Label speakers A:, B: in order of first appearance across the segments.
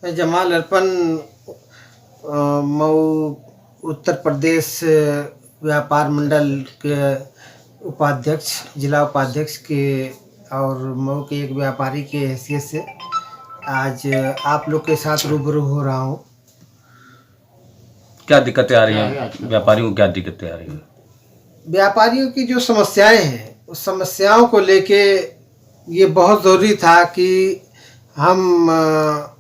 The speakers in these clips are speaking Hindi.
A: मैं जमाल अरपन मऊ उत्तर प्रदेश व्यापार मंडल के उपाध्यक्ष, जिला उपाध्यक्ष के और मऊ के एक व्यापारी के हैसियत से आज आप लोग के साथ रूबरू हो रहा हूँ।
B: क्या दिक्कतें आ रही हैं व्यापारियों को? क्या दिक्कतें आ रही हैं?
A: व्यापारियों की जो समस्याएं हैं उस समस्याओं को लेके ये बहुत ज़रूरी था कि हम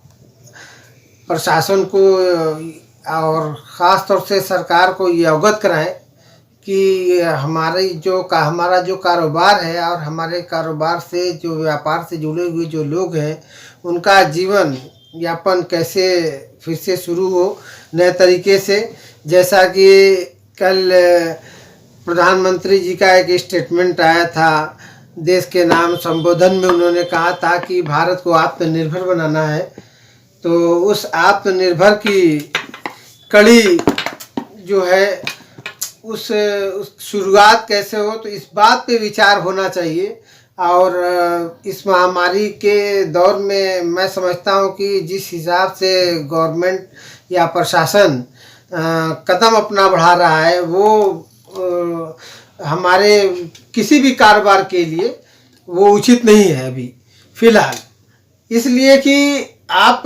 A: प्रशासन को और ख़ास तौर से सरकार को ये अवगत कराएं कि हमारा जो कारोबार है और हमारे कारोबार से जो व्यापार से जुड़े हुए जो लोग हैं उनका जीवन यापन कैसे फिर से शुरू हो नए तरीके से। जैसा कि कल प्रधानमंत्री जी का एक स्टेटमेंट आया था, देश के नाम संबोधन में उन्होंने कहा था कि भारत को आत्मनिर्भर बनाना है। तो उस आत्मनिर्भर की कड़ी जो है उस शुरुआत कैसे हो, तो इस बात पे विचार होना चाहिए। और इस महामारी के दौर में मैं समझता हूँ कि जिस हिसाब से गवर्नमेंट या प्रशासन कदम अपना बढ़ा रहा है वो हमारे किसी भी कारोबार के लिए वो उचित नहीं है अभी फ़िलहाल। इसलिए कि आप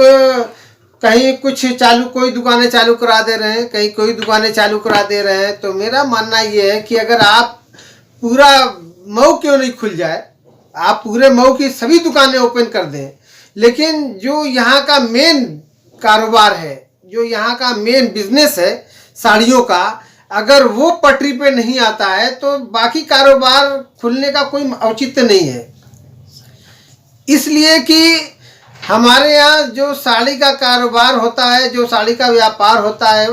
A: कहीं कुछ कोई दुकानें चालू करा दे रहे हैं, कहीं कोई दुकानें चालू करा दे रहे हैं। तो मेरा मानना ये है कि अगर आप पूरा मऊ क्यों नहीं खुल जाए, आप पूरे मऊ की सभी दुकानें ओपन कर दें, लेकिन जो यहाँ का मेन कारोबार है, जो यहाँ का मेन बिजनेस है साड़ियों का, अगर वो पटरी पे नहीं आता है तो बाकी कारोबार खुलने का कोई औचित्य नहीं है। इसलिए कि हमारे यहाँ जो साड़ी का कारोबार होता है, जो साड़ी का व्यापार होता है,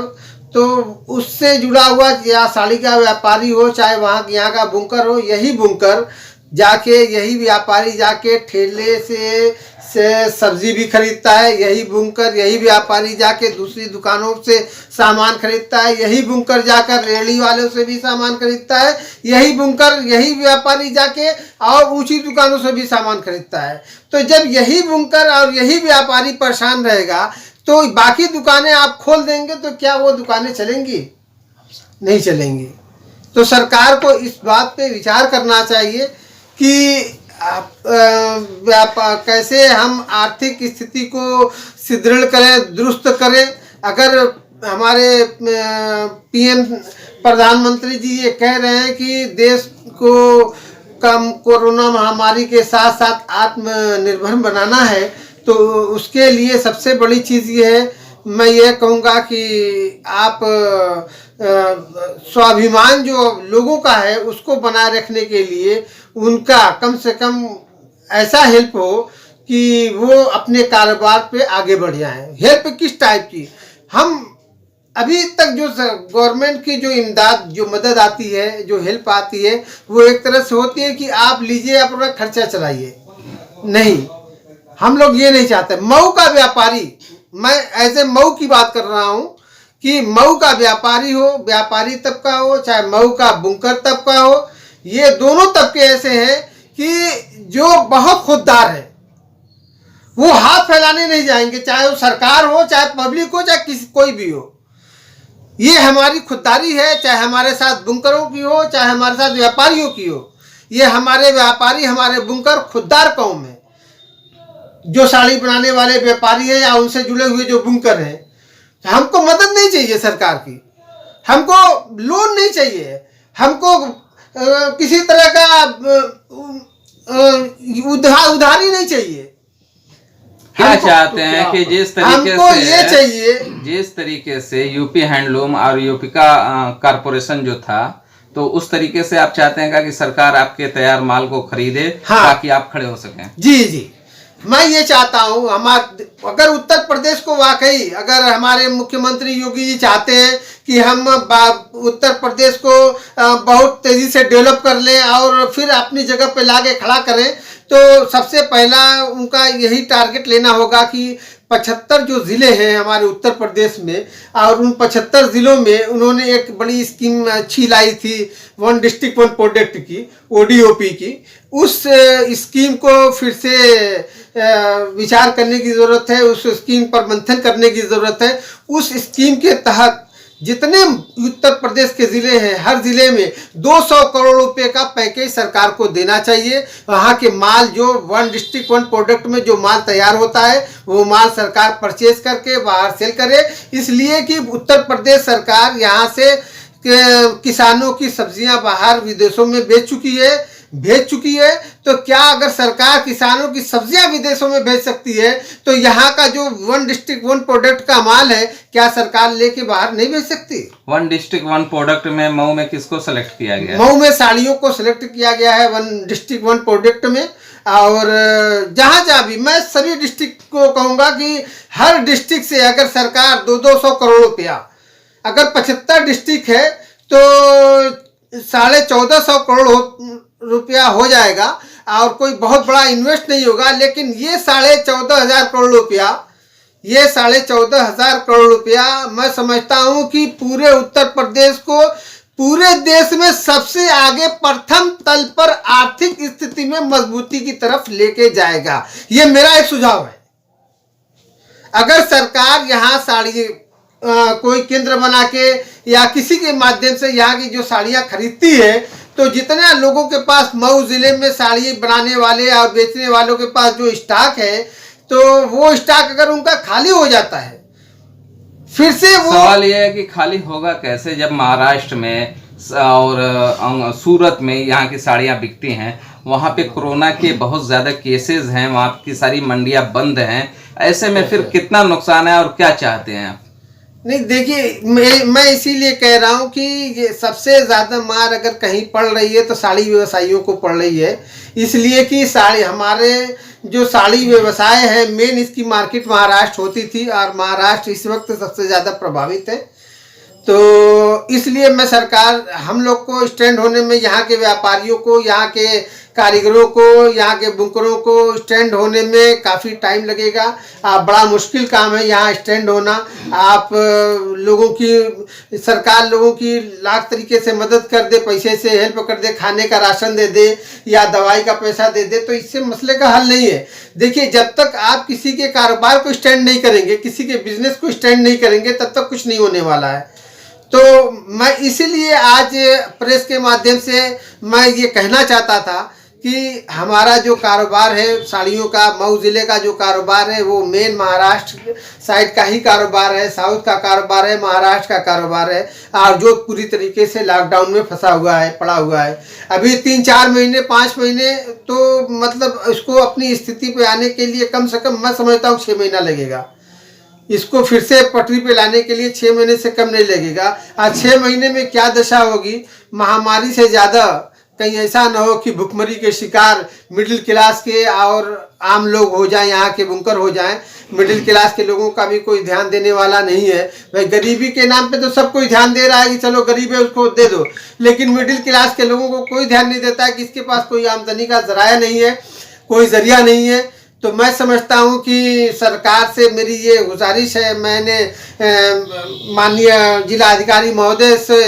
A: तो उससे जुड़ा हुआ या साड़ी का व्यापारी हो चाहे वहाँ यहाँ का बुनकर हो, यही बुनकर जाके यही व्यापारी जाके ठेले से सब्जी भी खरीदता है, यही बुनकर यही व्यापारी जाके दूसरी दुकानों से सामान खरीदता है, यही बुनकर जाकर रेहड़ी वालों से भी सामान खरीदता है, यही बुनकर यही व्यापारी जाके और ऊंची दुकानों से भी सामान खरीदता है। तो जब यही बुनकर और यही व्यापारी परेशान रहेगा तो बाकी दुकानें आप खोल देंगे तो क्या वो दुकानें चलेंगी? नहीं चलेंगी। तो सरकार को इस बात पे विचार करना चाहिए कि कैसे हम आर्थिक स्थिति को सुदृढ़ करें, दुरुस्त करें। अगर हमारे पीएम प्रधानमंत्री जी ये कह रहे हैं कि देश को कम कोरोना महामारी के साथ साथ आत्मनिर्भर बनाना है, तो उसके लिए सबसे बड़ी चीज़ ये है, मैं ये कहूँगा कि आप स्वाभिमान जो लोगों का है उसको बनाए रखने के लिए उनका कम से कम ऐसा हेल्प हो कि वो अपने कारोबार पे आगे बढ़ जाएं। हेल्प किस टाइप की? हम अभी तक जो गवर्नमेंट की जो इमदाद जो मदद आती है, जो हेल्प आती है, वो एक तरह से होती है कि आप लीजिए अपना खर्चा चलाइए। नहीं, हम लोग ये नहीं चाहते। मऊ का व्यापारी, मैं ऐसे मऊ की बात कर रहा हूँ कि मऊ का व्यापारी हो, व्यापारी तबका हो, चाहे मऊ का बुनकर तबका हो, ये दोनों तबके ऐसे हैं कि जो बहुत खुददार है, वो हाथ फैलाने नहीं जाएंगे, चाहे वो सरकार हो, चाहे पब्लिक हो, चाहे कोई भी हो। ये हमारी खुददारी है, चाहे हमारे साथ बुनकरों की हो, चाहे हमारे साथ व्यापारियों की हो। ये हमारे व्यापारी, हमारे बुनकर खुददार कौम है। जो साड़ी बनाने वाले व्यापारी हैं या उनसे जुड़े हुए जो बुनकर हैं, हमको मदद नहीं चाहिए सरकार की, हमको लोन नहीं चाहिए, हमको किसी तरह का उधारी नहीं चाहिए।
B: क्या चाहते हैं कि जिस तरीके से यूपी हैंडलूम और यूपी का कारपोरेशन जो था, तो उस तरीके से आप चाहते हैं कि सरकार आपके तैयार माल को खरीदे, हाँ, ताकि आप खड़े हो सकें।
A: जी जी, मैं ये चाहता हूँ। अगर उत्तर प्रदेश को वाकई अगर हमारे मुख्यमंत्री योगी जी चाहते हैं कि हम उत्तर प्रदेश को बहुत तेज़ी से डेवलप कर लें और फिर अपनी जगह पे लाके खड़ा करें, तो सबसे पहला उनका यही टारगेट लेना होगा कि 75 जो ज़िले हैं हमारे उत्तर प्रदेश में, और उन 75 ज़िलों में उन्होंने एक बड़ी स्कीम अच्छी लाई थी, वन डिस्ट्रिक्ट वन प्रोडक्ट की, ODOP की। उस स्कीम को फिर से विचार करने की ज़रूरत है, उस स्कीम पर मंथन करने की ज़रूरत है। उस स्कीम के तहत जितने उत्तर प्रदेश के ज़िले हैं, हर ज़िले में 200 करोड़ रुपए का पैकेज सरकार को देना चाहिए। वहाँ के माल, जो वन डिस्ट्रिक्ट वन प्रोडक्ट में जो माल तैयार होता है, वो माल सरकार परचेज करके बाहर सेल करे। इसलिए कि उत्तर प्रदेश सरकार यहाँ से किसानों की सब्जियां बाहर विदेशों में भेज चुकी है। तो क्या अगर सरकार किसानों की सब्जियां विदेशों में भेज सकती है, तो यहाँ का जो वन डिस्ट्रिक्ट वन प्रोडक्ट का माल है, क्या सरकार लेके बाहर नहीं भेज सकती?
B: वन डिस्ट्रिक्ट वन प्रोडक्ट में मऊ में किसको सेलेक्ट किया गया?
A: मऊ में साड़ियों को सिलेक्ट किया गया है वन डिस्ट्रिक्ट वन प्रोडक्ट में। और जहाँ भी मैं सभी डिस्ट्रिक्ट को कहूँगा कि हर डिस्ट्रिक्ट से अगर सरकार 200 करोड़ रुपया, अगर 75 डिस्ट्रिक्ट है तो 1450 करोड़ रुपया हो जाएगा, और कोई बहुत बड़ा इन्वेस्ट नहीं होगा। लेकिन ये 14,500 करोड़ रुपया, ये 14,500 करोड़ रुपया मैं समझता हूँ कि पूरे उत्तर प्रदेश को पूरे देश में सबसे आगे प्रथम तल पर आर्थिक स्थिति में मजबूती की तरफ लेके जाएगा। ये मेरा एक सुझाव है। अगर सरकार यहाँ साड़ी कोई केंद्र बना के या किसी के माध्यम से यहाँ की जो साड़ियाँ खरीदती है, तो जितने लोगों के पास मऊ जिले में साड़ी बनाने वाले और बेचने वालों के पास जो स्टॉक है, तो वो स्टॉक अगर उनका खाली हो जाता है, फिर से वो
B: सवाल ये है कि खाली होगा कैसे, जब महाराष्ट्र में और सूरत में यहाँ की साड़ियाँ बिकती हैं, वहाँ पे कोरोना के बहुत ज़्यादा केसेस हैं, वहाँ की सारी मंडियाँ बंद हैं। ऐसे में फिर कितना नुकसान है और क्या चाहते हैं आप?
A: नहीं, देखिए, मैं इसीलिए कह रहा हूँ कि ये सबसे ज़्यादा मार अगर कहीं पड़ रही है तो साड़ी व्यवसायियों को पड़ रही है। इसलिए कि साड़ी, हमारे जो साड़ी व्यवसाय है, मेन इसकी मार्केट महाराष्ट्र होती थी, और महाराष्ट्र इस वक्त सबसे ज़्यादा प्रभावित है। तो इसलिए मैं सरकार, हम लोग को स्टैंड होने में, यहाँ के व्यापारियों को, यहाँ के कारीगरों को, यहाँ के बुनकरों को स्टैंड होने में काफ़ी टाइम लगेगा। बड़ा मुश्किल काम है यहाँ स्टैंड होना। आप लोगों की, सरकार लोगों की लाख तरीके से मदद कर दे, पैसे से हेल्प कर दे, खाने का राशन दे दे या दवाई का पैसा दे दे, तो इससे मसले का हल नहीं है। देखिए, जब तक आप किसी के कारोबार को स्टैंड नहीं करेंगे, किसी के बिजनेस को स्टैंड नहीं करेंगे, तब तक कुछ नहीं होने वाला है। तो मैं इसीलिए आज प्रेस के माध्यम से मैं ये कहना चाहता था कि हमारा जो कारोबार है साड़ियों का, मऊ ज़िले का जो कारोबार है, वो मेन महाराष्ट्र साइड का ही कारोबार है, साउथ का कारोबार है, महाराष्ट्र का कारोबार है, और जो पूरी तरीके से लॉकडाउन में फंसा हुआ है, पड़ा हुआ है। अभी 3-4 महीने, 5 महीने, तो मतलब इसको अपनी स्थिति पे आने के लिए कम से कम मैं समझता हूँ 6 महीना लगेगा। इसको फिर से पटरी पे लाने के लिए 6 महीने से कम नहीं लगेगा। आज 6 महीने में क्या दशा होगी, महामारी से ज़्यादा कहीं ऐसा ना हो कि भुखमरी के शिकार मिडिल क्लास के और आम लोग हो जाएं, यहाँ के बुनकर हो जाएं। मिडिल क्लास के लोगों का भी कोई ध्यान देने वाला नहीं है। भाई, गरीबी के नाम पे तो सब कोई ध्यान दे रहा है कि चलो गरीब है उसको दे दो, लेकिन मिडिल क्लास के लोगों को कोई ध्यान नहीं देता है कि इसके पास कोई आमदनी का जराया नहीं है, कोई जरिया नहीं है। तो मैं समझता हूँ कि सरकार से मेरी ये गुजारिश है। मैंने माननीय जिला अधिकारी महोदय से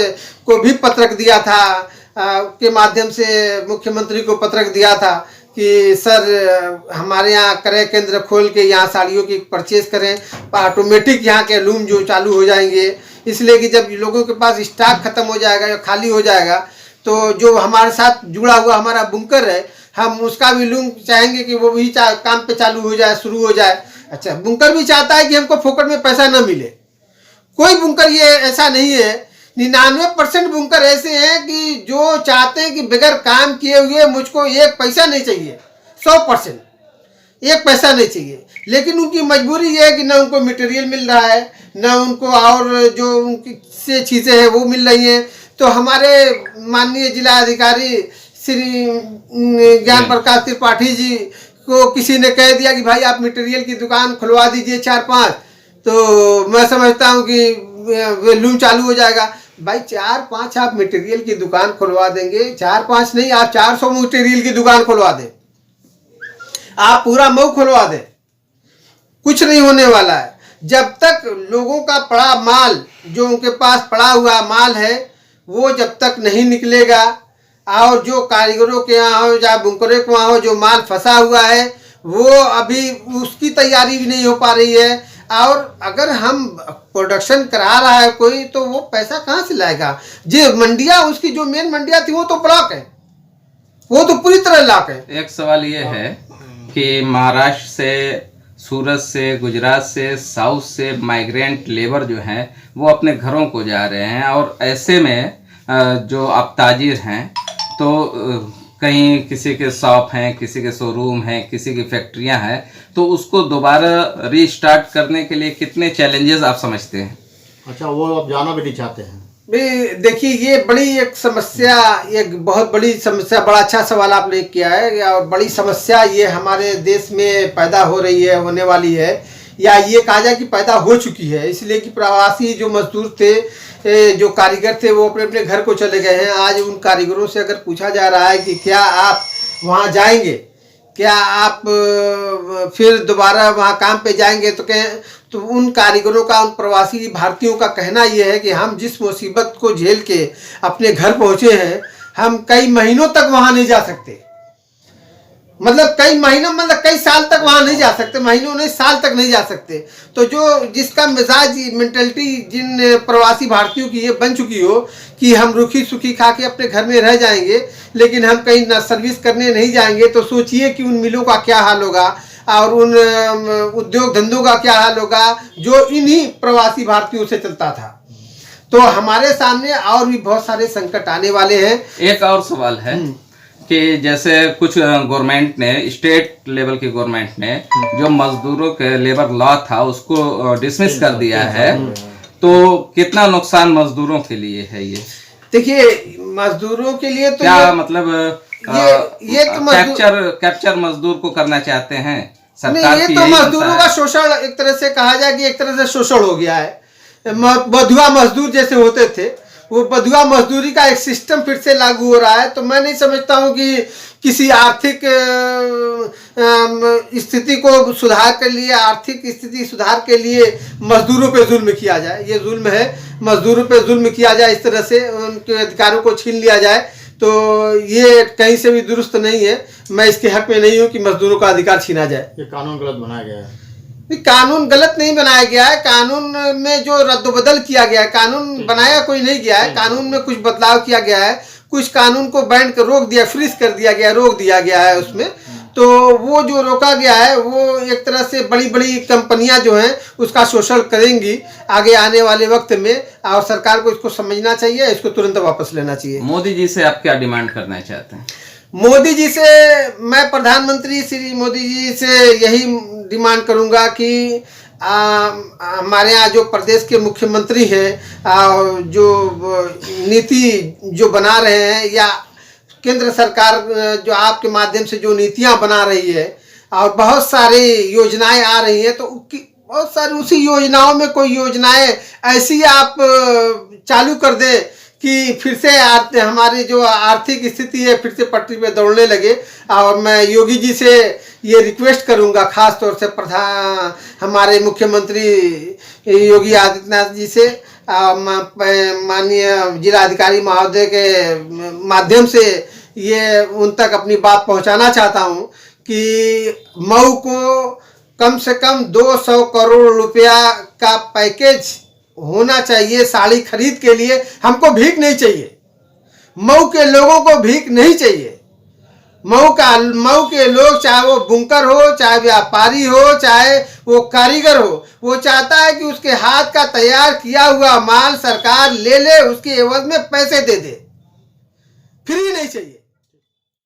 A: को भी पत्रक दिया था, के माध्यम से मुख्यमंत्री को पत्रक दिया था कि सर, हमारे यहाँ क्रय केंद्र खोल के यहाँ साड़ियों की परचेज करें, ऑटोमेटिक यहाँ के लूम जो चालू हो जाएंगे। इसलिए कि जब लोगों के पास स्टॉक खत्म हो जाएगा या खाली हो जाएगा, तो जो हमारे साथ जुड़ा हुआ हमारा बुनकर है, हम उसका भी लूम चाहेंगे कि वो भी काम पे चालू हो जाए, शुरू हो जाए। अच्छा, बुनकर भी चाहता है कि हमको फोकट में पैसा न मिले। कोई बुनकर ये ऐसा नहीं है, 99% बुनकर ऐसे हैं कि जो चाहते हैं कि बगैर काम किए हुए मुझको एक पैसा नहीं चाहिए, 100% एक पैसा नहीं चाहिए। लेकिन उनकी मजबूरी ये है कि ना उनको मटेरियल मिल रहा है, ना उनको और जो उनकी से चीज़ें हैं वो मिल रही हैं। तो हमारे माननीय जिला अधिकारी श्री ज्ञान प्रकाश त्रिपाठी जी को किसी ने कह दिया कि भाई आप मटेरियल की दुकान खुलवा दीजिए 4-5, तो मैं समझता हूँ कि लूम चालू हो जाएगा। भाई 4-5 आप मटेरियल की दुकान खुलवा देंगे, 4-5 नहीं, आप 400 मटेरियल की दुकान खुलवा दें, आप पूरा मऊ खुलवा दें, कुछ नहीं होने वाला है। जब तक लोगों का पड़ा माल, जो उनके पास पड़ा हुआ माल है, वो जब तक नहीं निकलेगा, और जो कारीगरों के यहाँ हो या बुनकरों के वहाँ हो जो माल फंसा हुआ है, वो अभी उसकी तैयारी भी नहीं हो पा रही है। और अगर हम प्रोडक्शन करा रहा है कोई, तो वो पैसा कहाँ से लाएगा? जो मंडियाँ, उसकी जो मेन मंडियाँ थी, वो तो ब्लॉक है, वो तो पूरी तरह लॉक है।
B: एक सवाल ये है कि महाराष्ट्र से, सूरत से, गुजरात से, साउथ से माइग्रेंट लेबर जो हैं वो अपने घरों को जा रहे हैं, और ऐसे में जो आप ताजिर हैं, तो कहीं किसी के शॉप हैं, किसी के शोरूम हैं, किसी की फैक्ट्रियां हैं, तो उसको दोबारा रीस्टार्ट करने के लिए कितने चैलेंजेस आप समझते हैं?
C: अच्छा, वो आप जाना भी नहीं चाहते हैं?
A: भाई देखिए, ये बड़ी एक समस्या, एक बहुत बड़ी समस्या, बड़ा अच्छा सवाल आपने किया है। और बड़ी समस्या ये हमारे देश में पैदा हो रही है, होने वाली है, या ये कहा जाए कि पैदा हो चुकी है। इसलिए कि प्रवासी जो मजदूर थे, जो कारीगर थे, वो अपने अपने घर को चले गए हैं। आज उन कारीगरों से अगर पूछा जा रहा है कि क्या आप वहाँ जाएंगे, क्या आप फिर दोबारा वहाँ काम पे जाएंगे, तो उन कारीगरों का, उन प्रवासी भारतीयों का कहना यह है कि हम जिस मुसीबत को झेल के अपने घर पहुँचे हैं, हम कई महीनों तक वहाँ नहीं जा सकते। मतलब कई महीनों, मतलब कई साल तक वहाँ नहीं जा सकते, महीनों नहीं, साल तक नहीं जा सकते। तो जो जिसका मिजाज, मेंटलिटी जिन प्रवासी भारतीयों की ये बन चुकी हो कि हम रूखी सूखी खा के अपने घर में रह जाएंगे, लेकिन हम कहीं ना सर्विस करने नहीं जाएंगे, तो सोचिए कि उन मिलों का क्या हाल होगा, और उन उद्योग धंधों का क्या हाल होगा जो इन्हीं प्रवासी भारतीयों से चलता था। तो हमारे सामने और भी बहुत सारे संकट आने वाले हैं।
B: एक और सवाल है कि जैसे कुछ गवर्नमेंट ने, स्टेट लेवल की गवर्नमेंट ने जो मजदूरों के लेबर लॉ था उसको डिसमिस कर दिया है, तो कितना नुकसान मजदूरों के लिए है ये?
A: देखिए, मजदूरों के लिए तो
B: क्या मतलब
A: ये तो
B: कैप्चर मजदूर को करना चाहते हैं सरकार?
A: नहीं, ये तो मजदूरों का शोषण, एक तरह से कहा जाए कि एक तरह से शोषण हो गया है। बधुआ मजदूर जैसे होते थे, वो बधुआ मजदूरी का एक सिस्टम फिर से लागू हो रहा है। तो मैं नहीं समझता हूँ कि किसी आर्थिक स्थिति को सुधार के लिए, आर्थिक स्थिति सुधार के लिए मजदूरों पे जुल्म किया जाए। ये जुल्म है, मजदूरों पे जुल्म किया जाए, इस तरह से उनके अधिकारों को छीन लिया जाए, तो ये कहीं से भी दुरुस्त नहीं है। मैं इसके हक में नहीं हूँ कि मजदूरों का अधिकार छीना जाए।
C: ये कानून गलत बनाया गया है।
A: कानून गलत नहीं बनाया गया है, कानून में जो रद्दबदल किया गया है, कानून बनाया कोई नहीं गया है, कानून में कुछ बदलाव किया गया है, कुछ कानून को बैंड कर रोक दिया, फ्रीज कर दिया गया, रोक दिया गया है उसमें। तो वो जो रोका गया है, वो एक तरह से बड़ी बड़ी कंपनियां जो हैं उसका शोषण करेंगी आगे आने वाले वक्त में, और सरकार को इसको समझना चाहिए, इसको तुरंत वापस लेना चाहिए।
B: मोदी जी से आप क्या डिमांड करना चाहते हैं?
A: मोदी जी से मैं, प्रधानमंत्री श्री मोदी जी से यही डिमांड करूंगा कि हमारे यहाँ जो प्रदेश के मुख्यमंत्री हैं, जो नीति जो बना रहे हैं, या केंद्र सरकार जो आपके माध्यम से जो नीतियां बना रही है, और बहुत सारी योजनाएं आ रही हैं, तो बहुत सारी उसी योजनाओं में कोई योजनाएं ऐसी आप चालू कर दे कि फिर से हमारी जो आर्थिक स्थिति है फिर से पटरी पे दौड़ने लगे। और मैं योगी जी से ये रिक्वेस्ट करूंगा, खास तौर से हमारे मुख्यमंत्री योगी आदित्यनाथ जी से, माननीय जिलाधिकारी महोदय के माध्यम से ये उन तक अपनी बात पहुंचाना चाहता हूं कि मऊ को कम से कम 200 करोड़ रुपया का पैकेज होना चाहिए साड़ी खरीद के लिए। हमको भीख नहीं चाहिए, मऊ के लोगों को भीख नहीं चाहिए। मऊ के लोग, चाहे वो बुनकर हो, चाहे व्यापारी हो, चाहे वो कारीगर हो, वो चाहता है कि उसके हाथ का तैयार किया हुआ माल सरकार ले ले, उसके एवज में पैसे दे दे, फ्री नहीं चाहिए।